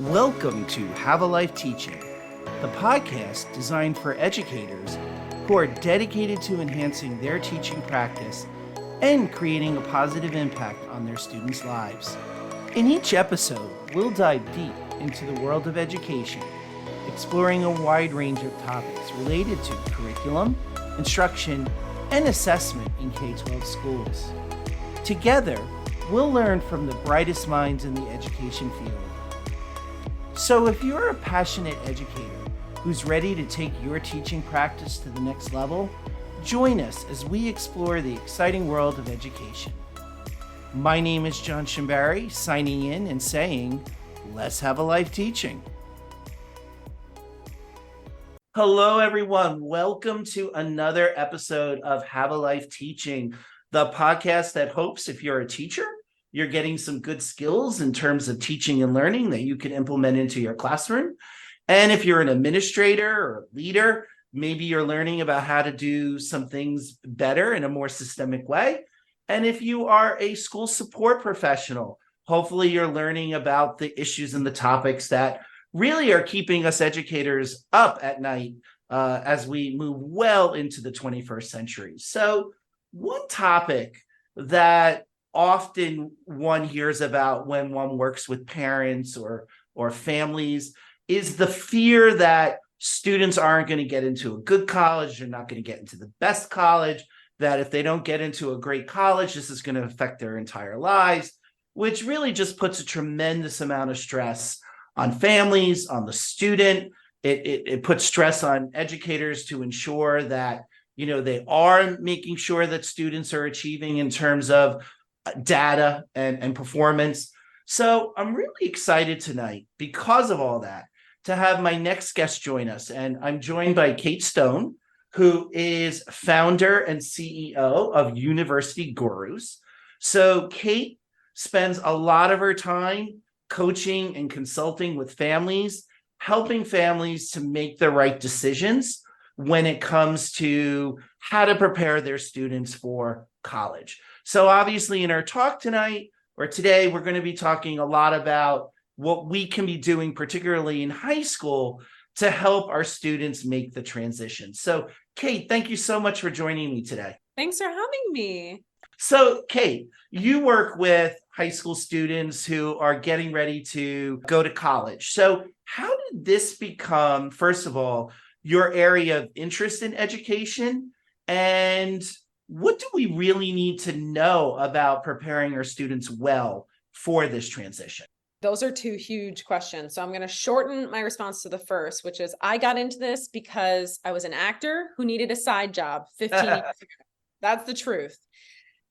Welcome to Have a Life Teaching, the podcast designed for educators who are dedicated to enhancing their teaching practice and creating a positive impact on their students' lives. In each episode, we'll dive deep into the world of education, exploring a wide range of topics related to curriculum, instruction, and assessment in K-12 schools. Together, we'll learn from the brightest minds in the education field. So if you're a passionate educator who's ready to take your teaching practice to the next level, join us as we explore the exciting world of education. My name is John Shimbari, signing in and saying, let's have a life teaching. Hello, everyone. Welcome to another episode of Have a Life Teaching, the podcast that hopes if you're a teacher, you're getting some good skills in terms of teaching and learning that you can implement into your classroom. And if you're an administrator or leader, maybe you're learning about how to do some things better in a more systemic way. And if you are a school support professional, hopefully you're learning about the issues and the topics that really are keeping us educators up at night as we move well into the 21st century. So one topic that often one hears about when one works with parents or families is the fear that students aren't going to get into a good college, they're not going to get into the best college, that if they don't get into a great college, this is going to affect their entire lives, which really just puts a tremendous amount of stress on families, on the student. It puts stress on educators to ensure that, they are making sure that students are achieving in terms of data and performance. So I'm really excited tonight because of all that to have my next guest join us. And I'm joined by Kate Stone, who is founder and CEO of University Gurus. So Kate spends a lot of her time coaching and consulting with families, helping families to make the right decisions when it comes to how to prepare their students for college. So obviously in our talk tonight or today, we're going to be talking a lot about what we can be doing, particularly in high school, to help our students make the transition. So Kate, thank you so much for joining me today. Thanks for having me. So Kate, you work with high school students who are getting ready to go to college. So how did this become, first of all, your area of interest in education? And what do we really need to know about preparing our students well for this transition? Those are two huge questions. So I'm going to shorten my response to the first, which is I got into this because I was an actor who needed a side job 15 years ago. That's the truth.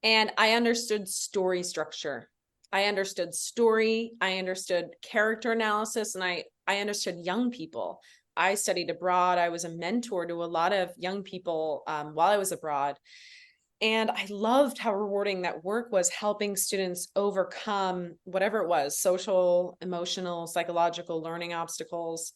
And I understood story structure. I understood story. I understood character analysis, and I understood young people. I studied abroad. I was a mentor to a lot of young people while I was abroad. And I loved how rewarding that work was, helping students overcome whatever it was, social, emotional, psychological learning obstacles.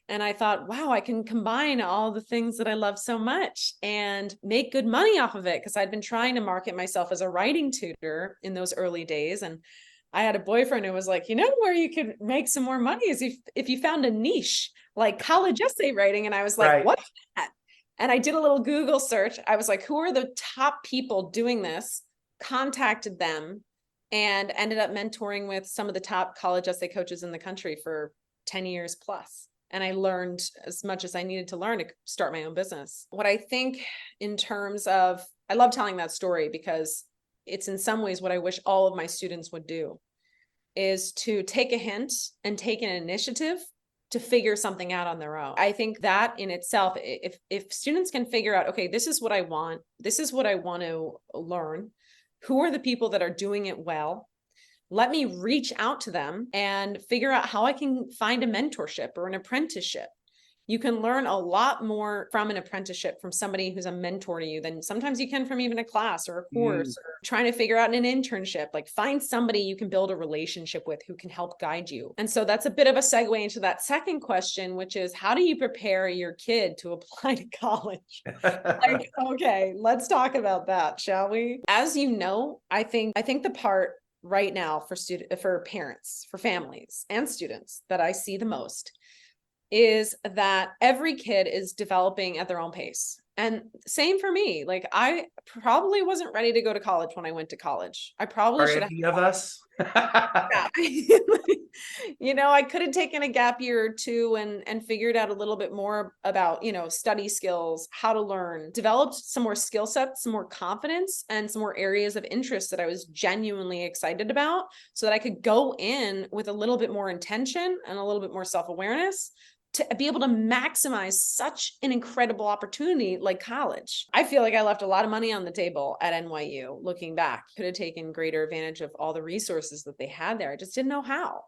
And I thought, wow, I can combine all the things that I love so much and make good money off of it, because I'd been trying to market myself as a writing tutor in those early days. And I had a boyfriend who was like, where you could make some more money is if you found a niche like college essay writing. And I was like, Right. What's that? And I did a little Google search. I was like, who are the top people doing this? Contacted them and ended up mentoring with some of the top college essay coaches in the country for 10 years plus. And I learned as much as I needed to learn to start my own business. What I think in terms of, I love telling that story because it's in some ways what I wish all of my students would do, is to take a hint and take an initiative to figure something out on their own. I think that in itself, if students can figure out, okay, this is what I want to learn, who are the people that are doing it well? Let me reach out to them and figure out how I can find a mentorship or an apprenticeship. You can learn a lot more from an apprenticeship from somebody who's a mentor to you than sometimes you can from even a class or a course, or trying to figure out an internship. Like, find somebody you can build a relationship with who can help guide you. And so that's a bit of a segue into that second question, which is, how do you prepare your kid to apply to college? Okay, let's talk about that, shall we? As you know, I think the part right now for parents, for families and students that I see the most is that every kid is developing at their own pace. And same for me. Like I probably wasn't ready to go to college when I went to college. I probably should have. Any of us? Yeah. I could have taken a gap year or two and figured out a little bit more about, study skills, how to learn, developed some more skill sets, some more confidence, and some more areas of interest that I was genuinely excited about so that I could go in with a little bit more intention and a little bit more self-awareness to be able to maximize such an incredible opportunity like college. I feel like I left a lot of money on the table at NYU looking back. Could have taken greater advantage of all the resources that they had there. I just didn't know how.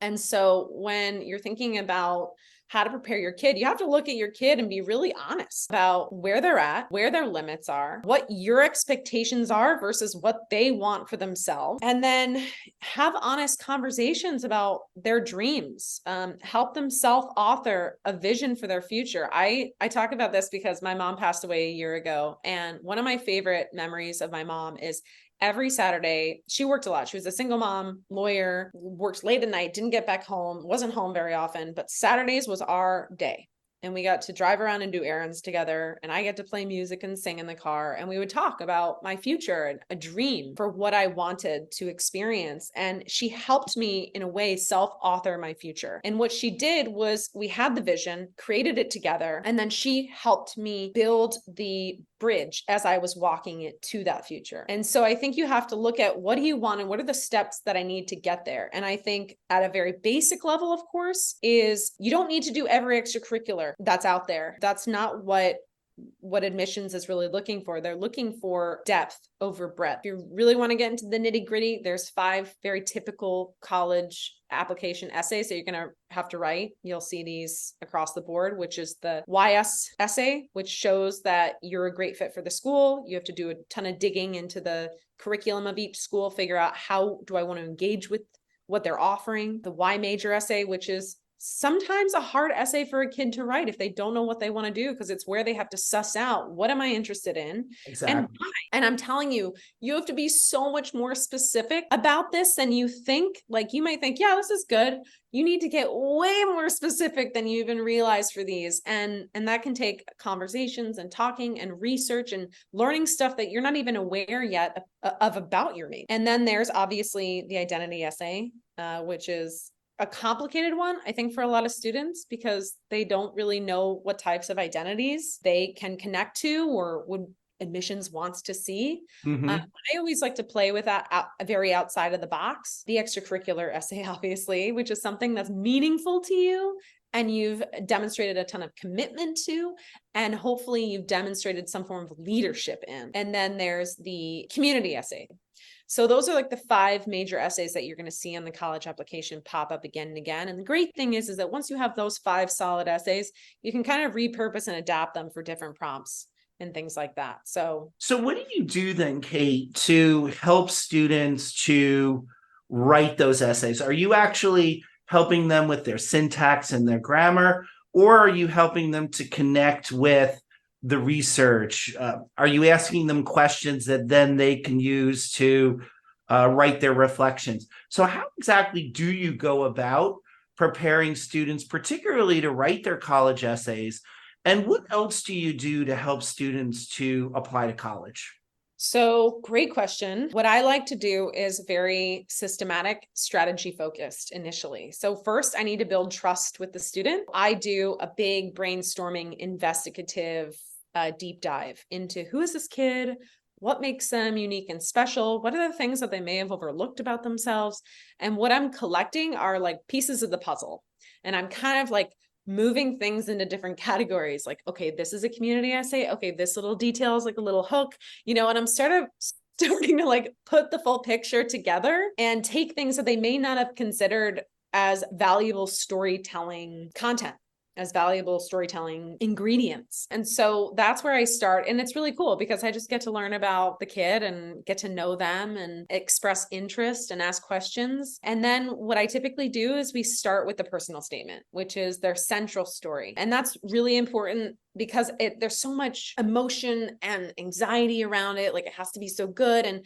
And so when you're thinking about how to prepare your kid, you have to look at your kid and be really honest about where they're at, where their limits are, what your expectations are versus what they want for themselves. And then have honest conversations about their dreams, help them self-author a vision for their future. I talk about this because my mom passed away a year ago. And one of my favorite memories of my mom is every Saturday, she worked a lot. She was a single mom, lawyer, worked late at night, didn't get back home, wasn't home very often, but Saturdays was our day. And we got to drive around and do errands together. And I get to play music and sing in the car. And we would talk about my future and a dream for what I wanted to experience. And she helped me in a way self-author my future. And what she did was we had the vision, created it together, and then she helped me build the bridge as I was walking it to that future. And so I think you have to look at what do you want and what are the steps that I need to get there. And I think at a very basic level, of course, is you don't need to do every extracurricular that's out there. That's not what admissions is really looking for. They're looking for depth over breadth. If you really want to get into the nitty gritty, there's 5 very typical college application essays that you're going to have to write. You'll see these across the board, which is the YS essay, which shows that you're a great fit for the school. You have to do a ton of digging into the curriculum of each school, figure out how do I want to engage with what they're offering. The Y major essay, which is sometimes a hard essay for a kid to write if they don't know what they want to do, because it's where they have to suss out what am I interested in and why. And I'm telling you, you have to be so much more specific about this than you think. Like you might think, yeah, this is good. You need to get way more specific than you even realize for these. And that can take conversations and talking and research and learning stuff that you're not even aware yet of about your major. And then there's obviously the identity essay, which is a complicated one, I think, for a lot of students because they don't really know what types of identities they can connect to or would admissions wants to see. I always like to play with that very outside of the box. The extracurricular essay, obviously, which is something that's meaningful to you and you've demonstrated a ton of commitment to, and hopefully you've demonstrated some form of leadership in. And then there's the community essay. So those are like the 5 major essays that you're going to see on the college application pop up again and again. And the great thing is that once you have those 5 solid essays, you can kind of repurpose and adapt them for different prompts and things like that. So what do you do then, Kate, to help students to write those essays? Are you actually helping them with their syntax and their grammar, or are you helping them to connect with the research? Are you asking them questions that then they can use to write their reflections? So how exactly do you go about preparing students, particularly to write their college essays? And what else do you do to help students to apply to college? So great question. What I like to do is very systematic, strategy focused initially. So first I need to build trust with the student. I do a big brainstorming, investigative, deep dive into who is this kid? What makes them unique and special? What are the things that they may have overlooked about themselves? And what I'm collecting are like pieces of the puzzle. And I'm kind of like moving things into different categories. Like, okay, this is a community essay. Okay, this little detail is like a little hook, and I'm starting to like put the full picture together and take things that they may not have considered as valuable storytelling content, as valuable storytelling ingredients. And so that's where I start. And it's really cool because I just get to learn about the kid and get to know them and express interest and ask questions. And then what I typically do is we start with the personal statement, which is their central story. And that's really important because there's so much emotion and anxiety around it. Like it has to be so good. And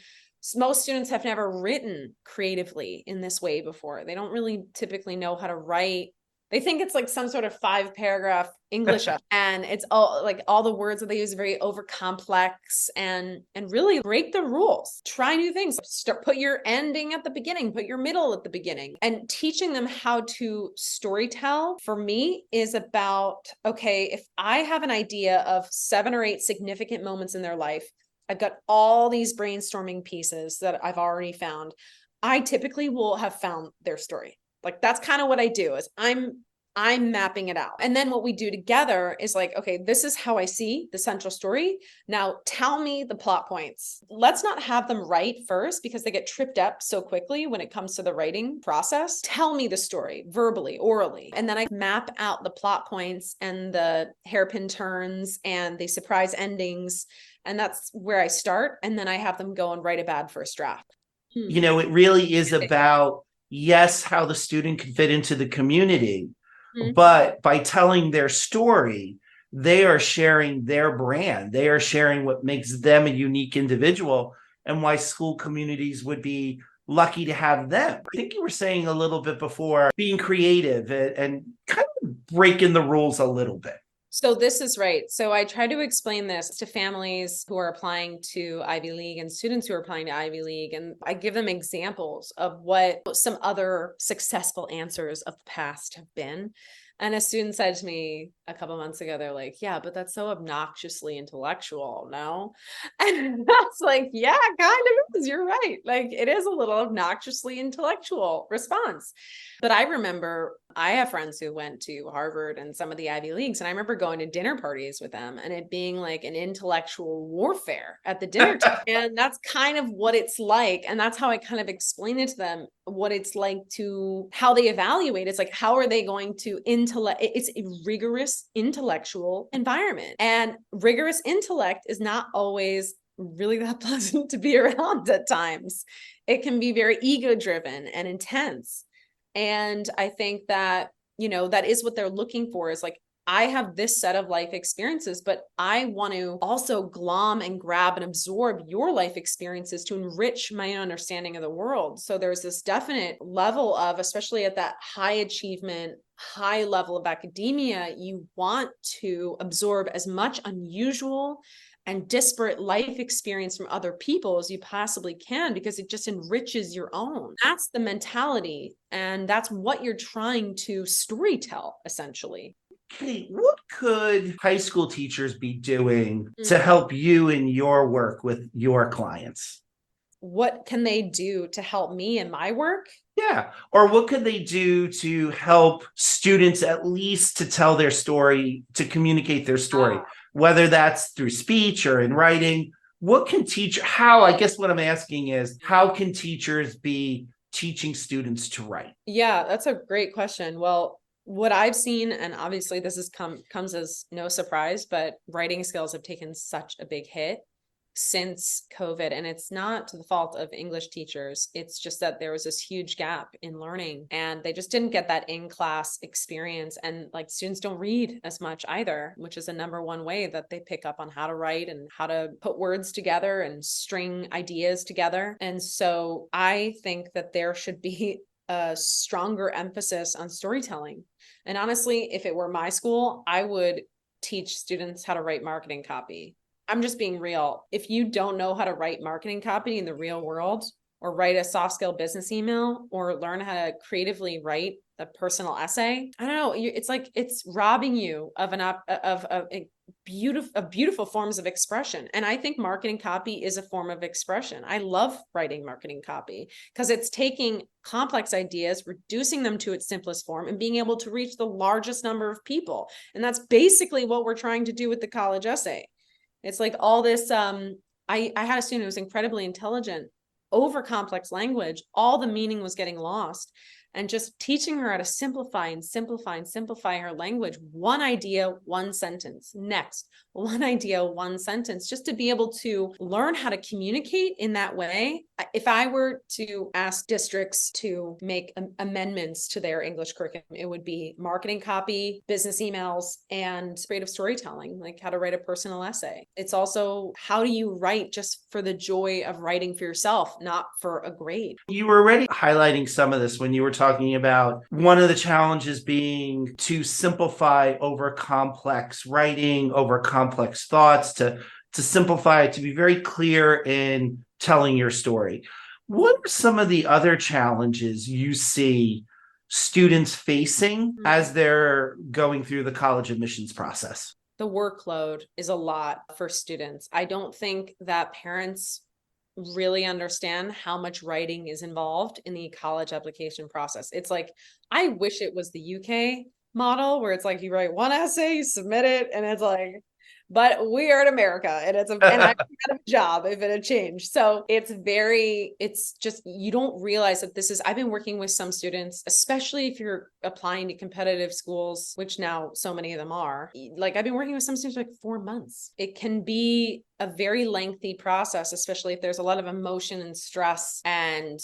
Most students have never written creatively in this way before. They don't really typically know how to write. They think it's like some sort of 5-paragraph English and it's all like all the words that they use are very over complex and really break the rules. Try new things. Put your ending at the beginning, put your middle at the beginning. And teaching them how to storytell for me is about, okay, if I have an idea of 7 or 8 significant moments in their life, I've got all these brainstorming pieces that I've already found. I typically will have found their story. Like that's kind of what I do is I'm mapping it out. And then what we do together is like, okay, this is how I see the central story. Now tell me the plot points. Let's not have them write first because they get tripped up so quickly when it comes to the writing process. Tell me the story verbally, orally. And then I map out the plot points and the hairpin turns and the surprise endings. And that's where I start. And then I have them go and write a bad first draft. It really is about, yes, how the student can fit into the community, but by telling their story, they are sharing their brand. They are sharing what makes them a unique individual and why school communities would be lucky to have them. I think you were saying a little bit before being creative and kind of breaking the rules a little bit. So this is right. So I try to explain this to families who are applying to Ivy League and students who are applying to Ivy League. And I give them examples of what some other successful answers of the past have been. And a student said to me a couple months ago, they're like, yeah, but that's so obnoxiously intellectual, no? And that's like, yeah, kind of is. You're right. Like it is a little obnoxiously intellectual response. But I remember I have friends who went to Harvard and some of the Ivy Leagues, and I remember going to dinner parties with them and it being like an intellectual warfare at the dinner table. And that's kind of what it's like. And that's how I kind of explain it to them, what it's like to how they evaluate. It's like, how are they going to it's a rigorous intellectual environment, and rigorous intellect is not always really that pleasant to be around at times. It can be very ego driven and intense. And I think that, that is what they're looking for is like, I have this set of life experiences, but I want to also glom and grab and absorb your life experiences to enrich my understanding of the world. So there's this definite level of, especially at that high achievement, high level of academia, you want to absorb as much unusual and disparate life experience from other people as you possibly can, because it just enriches your own. That's the mentality. And that's what you're trying to storytell, essentially. Okay, what could high school teachers be doing to help you in your work with your clients? What can they do to help me in my work? Yeah. Or what could they do to help students at least to tell their story, to communicate their story, whether that's through speech or in writing? What can I guess what I'm asking is, how can teachers be teaching students to write? Yeah, that's a great question. Well, what I've seen, and obviously this comes as no surprise, but writing skills have taken such a big hit since COVID. And it's not to the fault of English teachers. It's just that there was this huge gap in learning and they just didn't get that in-class experience. And like students don't read as much either, which is a number one way that they pick up on how to write and how to put words together and string ideas together. And so I think that there should be a stronger emphasis on storytelling. And honestly, if it were my school, I would teach students how to write marketing copy. I'm just being real. If you don't know how to write marketing copy in the real world, or write a soft skill business email, or learn how to creatively write a personal essay, I don't know. It's like it's robbing you of a beautiful forms of expression. And I think marketing copy is a form of expression. I love writing marketing copy because it's taking complex ideas, reducing them to its simplest form, and being able to reach the largest number of people. And that's basically what we're trying to do with the college essay. It's like all this, I had a student who was incredibly intelligent, over complex language, all the meaning was getting lost. And just teaching her how to simplify her language. One idea, one sentence. Next, one idea, one sentence, just to be able to learn how to communicate in that way if I were to ask districts to make amendments to their English curriculum, it would be marketing copy, business emails, and creative storytelling, like how to write a personal essay. It's also how do you write just for the joy of writing for yourself, not for a grade. You were already highlighting some of this when you were talking about one of the challenges being to simplify over complex writing, over complex thoughts, to simplify it, to be very clear in telling your story. What are some of the other challenges you see students facing as they're going through the college admissions process? The workload is a lot for students. I don't think that parents really understand how much writing is involved in the college application process. It's like, I wish it was the UK model where it's like you write one essay, you submit it, and it's like, but we are in America and and I had a job if it had changed. So it's just, you don't realize that I've been working with some students, especially if you're applying to competitive schools, which now so many of them are. Like I've been working with some students for like 4 months. It can be a very lengthy process, especially if there's a lot of emotion and stress and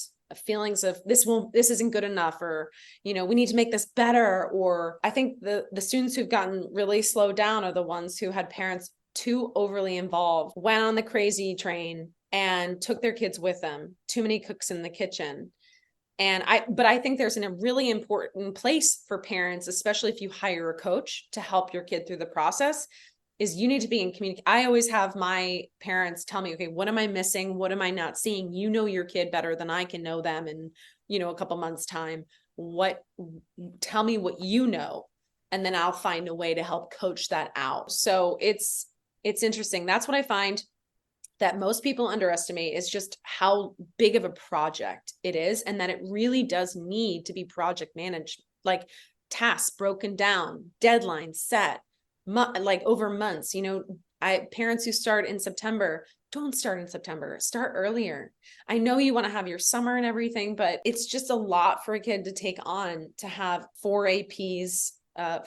feelings of this isn't good enough, or we need to make this better. Or I think the students who've gotten really slowed down are the ones who had parents too overly involved, went on the crazy train and took their kids with them, too many cooks in the kitchen. But I think there's a really important place for parents, especially if you hire a coach to help your kid through the process, is you need to be in communication. I always have my parents tell me, okay, what am I missing? What am I not seeing? You know your kid better than I can know them in, a couple months' time. Tell me what you know, and then I'll find a way to help coach that out. So it's interesting. That's what I find that most people underestimate, is just how big of a project it is, and that it really does need to be project managed, like tasks broken down, deadlines set, like over months. Parents who start in September, don't start in September, start earlier. I know you want to have your summer and everything, but it's just a lot for a kid to take on, to have 4 APs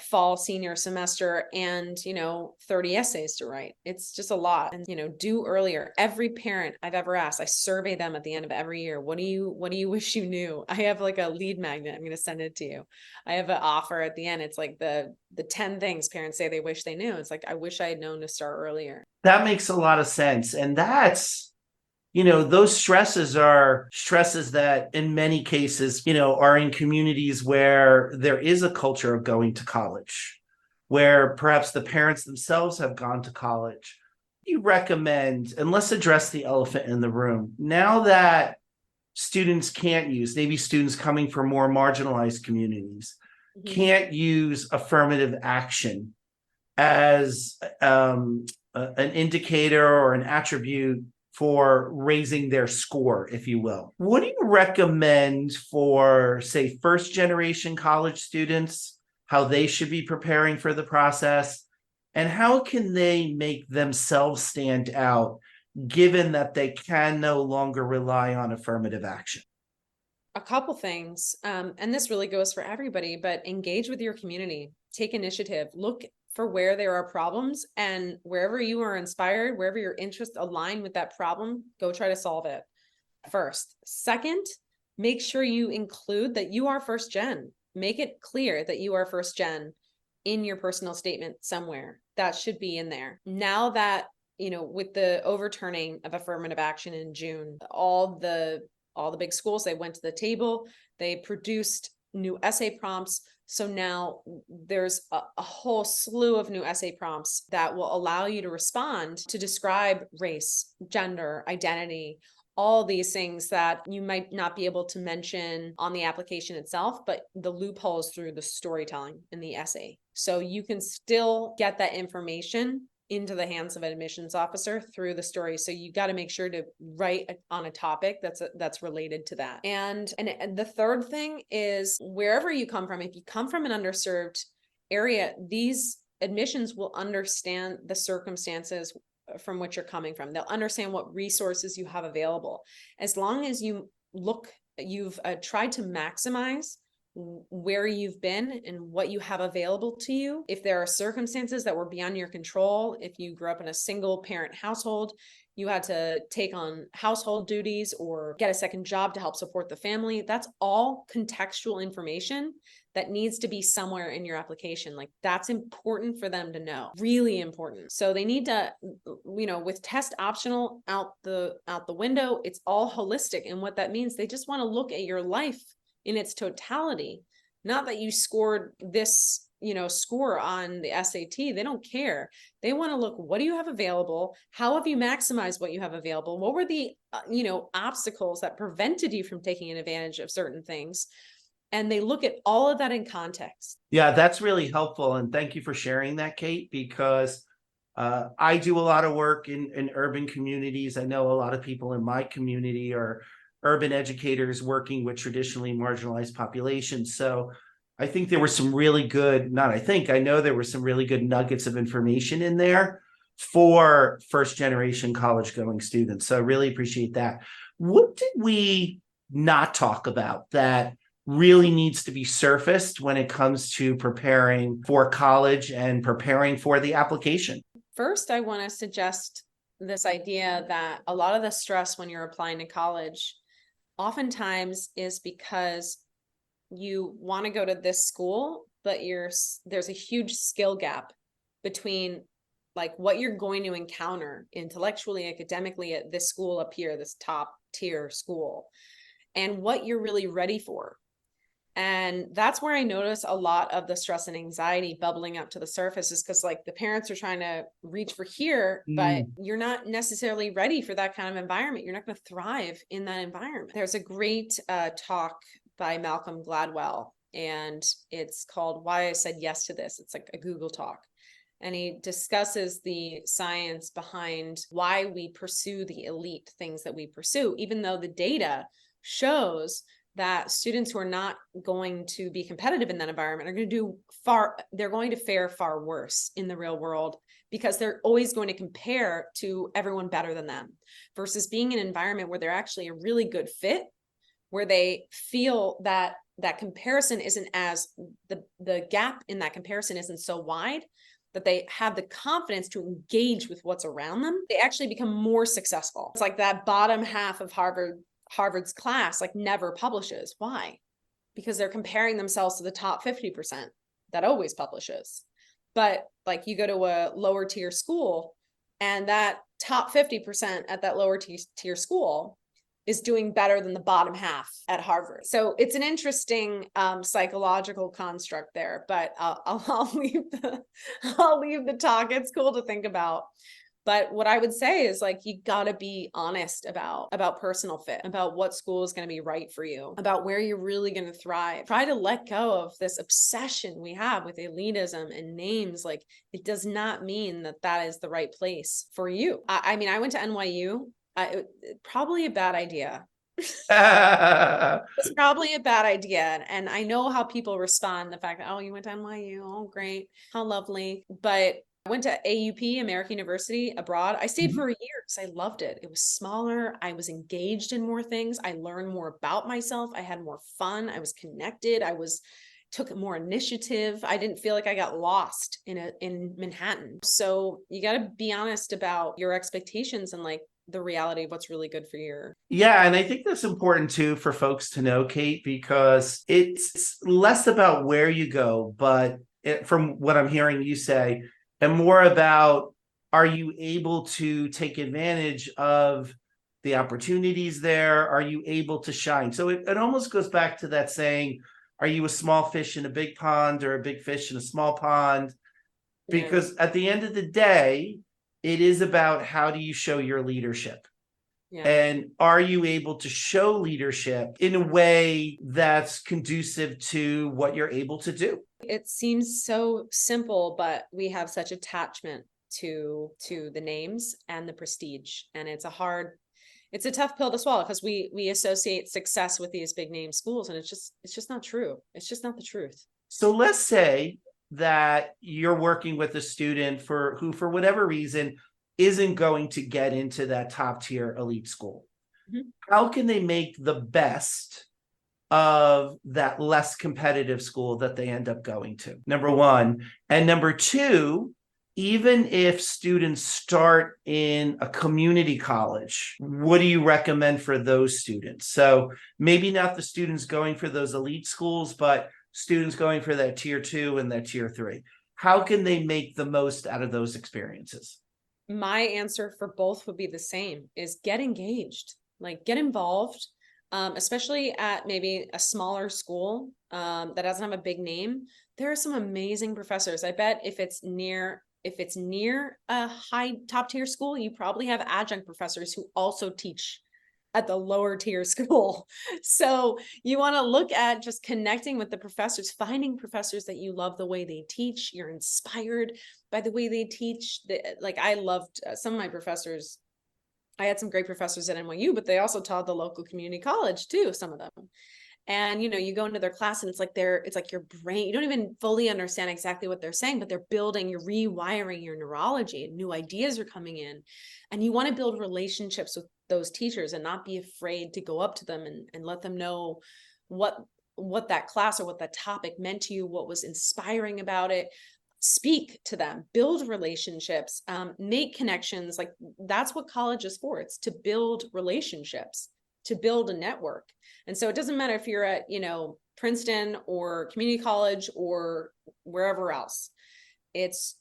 fall senior semester and 30 essays to write. It's just a lot. And do earlier. Every parent I've ever asked, I survey them at the end of every year. What do you wish you knew? I have like a lead magnet. I'm going to send it to you. I have an offer at the end. It's like the 10 things parents say they wish they knew. It's like, I wish I had known to start earlier. That makes a lot of sense. And that's, those stresses are stresses that in many cases, are in communities where there is a culture of going to college, where perhaps the parents themselves have gone to college. You recommend, and let's address the elephant in the room. Now that students can't use, maybe students coming from more marginalized communities, can't use affirmative action as an indicator or an attribute for raising their score, if you will. What do you recommend for, say, first generation college students, how they should be preparing for the process, and how can they make themselves stand out given that they can no longer rely on affirmative action? A couple things, and this really goes for everybody, but engage with your community, take initiative, look for where there are problems, and wherever you are inspired, wherever your interests align with that problem, go try to solve it first. Second, make sure you include that you are first gen. Make it clear that you are first gen in your personal statement somewhere. That should be in there. Now that, with the overturning of affirmative action in June, all the big schools, they went to the table, they produced new essay prompts. So now there's a whole slew of new essay prompts that will allow you to respond to describe race, gender, identity, all these things that you might not be able to mention on the application itself, but the loopholes through the storytelling in the essay. So you can still get that information into the hands of an admissions officer through the story. So you got to make sure to write on a topic that's related to that. And the third thing is, wherever you come from, if you come from an underserved area, these admissions will understand the circumstances from which you're coming from. They'll understand what resources you have available. As long as you've tried to maximize where you've been and what you have available to you. If there are circumstances that were beyond your control, if you grew up in a single parent household, you had to take on household duties or get a second job to help support the family. That's all contextual information that needs to be somewhere in your application. Like that's important for them to know, really important. So they need to, with test optional out the window, it's all holistic. And what that means, they just want to look at your life in its totality. Not that you scored this, score on the SAT. They don't care. They want to look, what do you have available? How have you maximized what you have available? What were the, obstacles that prevented you from taking advantage of certain things? And they look at all of that in context. Yeah, that's really helpful. And thank you for sharing that, Kate, because I do a lot of work in urban communities. I know a lot of people in my community are urban educators working with traditionally marginalized populations. So I think there were some really good, I know there were some really good nuggets of information in there for first generation college going students. So I really appreciate that. What did we not talk about that really needs to be surfaced when it comes to preparing for college and preparing for the application? First, I want to suggest this idea that a lot of the stress when you're applying to college oftentimes is because you want to go to this school, but there's a huge skill gap between like what you're going to encounter intellectually, academically at this school up here, this top tier school, and what you're really ready for. And that's where I notice a lot of the stress and anxiety bubbling up to the surface, is because like the parents are trying to reach for here, but you're not necessarily ready for that kind of environment. You're not going to thrive in that environment. There's a great talk by Malcolm Gladwell, and it's called Why I Said Yes to This. It's like a Google talk. And he discusses the science behind why we pursue the elite things that we pursue, even though the data shows that students who are not going to be competitive in that environment are going to they're going to fare far worse in the real world, because they're always going to compare to everyone better than them, versus being in an environment where they're actually a really good fit, where they feel that comparison isn't as the gap in that comparison isn't so wide, that they have the confidence to engage with what's around them. They actually become more successful. It's like that bottom half of Harvard's class like never publishes. Why? Because they're comparing themselves to the top 50% that always publishes. But like you go to a lower tier school, and that top 50% at that lower tier school is doing better than the bottom half at Harvard. So it's an interesting psychological construct there, but I'll leave the talk. It's cool to think about. But what I would say is like, you got to be honest about personal fit, about what school is going to be right for you, about where you're really going to thrive. Try to let go of this obsession we have with elitism and names. Like, it does not mean that is the right place for you. I mean, I went to NYU. Probably a bad idea. It's probably a bad idea. And I know how people respond, the fact that, oh, you went to NYU. Oh, great. How lovely. But I went to AUP, American University, abroad. I stayed for a year because I loved it. It was smaller. I was engaged in more things. I learned more about myself. I had more fun. I was connected. Took more initiative. I didn't feel like I got lost in Manhattan. So you got to be honest about your expectations and like the reality of what's really good for you. Yeah, and I think that's important too for folks to know, Kate, because it's less about where you go, but from what I'm hearing you say, and more about, are you able to take advantage of the opportunities there? Are you able to shine? So it almost goes back to that saying, are you a small fish in a big pond or a big fish in a small pond? Because at the end of the day, it is about, how do you show your leadership? Yeah. And are you able to show leadership in a way that's conducive to what you're able to do? It seems so simple, but we have such attachment to the names and the prestige. And it's a tough pill to swallow, because we associate success with these big name schools, and it's just not true. It's just not the truth. So let's say that you're working with a student who, for whatever reason, isn't going to get into that top tier elite school. Mm-hmm. How can they make the best of that less competitive school that they end up going to? Number one. And number two, even if students start in a community college, what do you recommend for those students? So maybe not the students going for those elite schools, but students going for that tier 2 and that tier 3. How can they make the most out of those experiences? My answer for both would be the same, is get engaged, like get involved, especially at maybe a smaller school that doesn't have a big name. There are some amazing professors. I bet if it's near a high top tier school, you probably have adjunct professors who also teach at the lower tier school. So you want to look at just connecting with the professors, finding professors that you love the way they teach, you're inspired by the way they teach. Like I loved some of my professors. I had some great professors at NYU, but they also taught the local community college too, some of them. And you go into their class and it's like your brain, you don't even fully understand exactly what they're saying, but they're building, you're rewiring your neurology and new ideas are coming in. And you want to build relationships with those teachers and not be afraid to go up to them and let them know what that class or what that topic meant to you, what was inspiring about it. Speak to them, build relationships, make connections. Like that's what college is for. It's to build relationships, to build a network. And so it doesn't matter if you're at, Princeton or community college or wherever else. It's,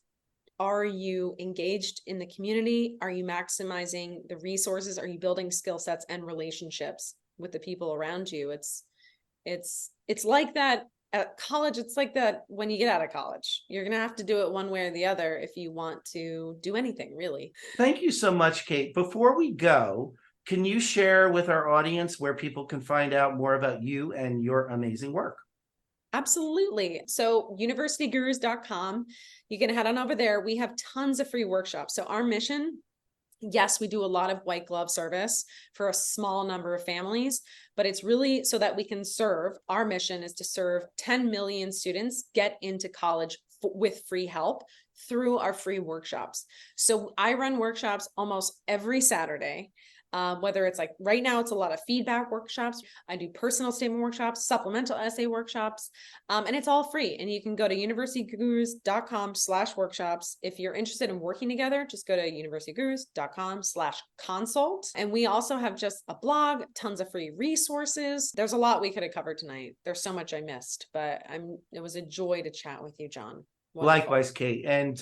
are you engaged in the community? Are you maximizing the resources? Are you building skill sets and relationships with the people around you? It's like that at college. It's like that when you get out of college. You're going to have to do it one way or the other if you want to do anything, really. Thank you so much, Kate. Before we go, can you share with our audience where people can find out more about you and your amazing work? Absolutely. So universitygurus.com, you can head on over there. We have tons of free workshops. So our mission, yes, we do a lot of white glove service for a small number of families, but it's really so that we can serve. Our mission is to serve 10 million students get into college with free help through our free workshops. So I run workshops almost every Saturday. Whether it's like right now, it's a lot of feedback workshops. I do personal statement workshops, supplemental essay workshops, and it's all free. And you can go to universitygurus.com/workshops. If you're interested in working together, just go to universitygurus.com/consult. And we also have just a blog, tons of free resources. There's a lot we could have covered tonight. There's so much I missed, but it was a joy to chat with you, John. Wonderful. Likewise, Kate. And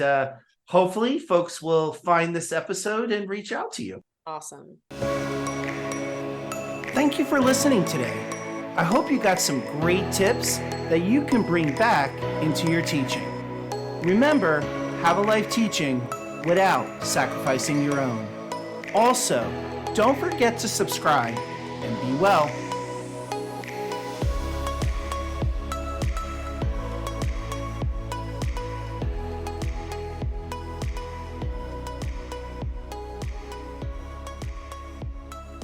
hopefully folks will find this episode and reach out to you. Awesome. Thank you for listening today. I hope you got some great tips that you can bring back into your teaching. Remember, have a life teaching without sacrificing your own. Also, don't forget to subscribe and be well.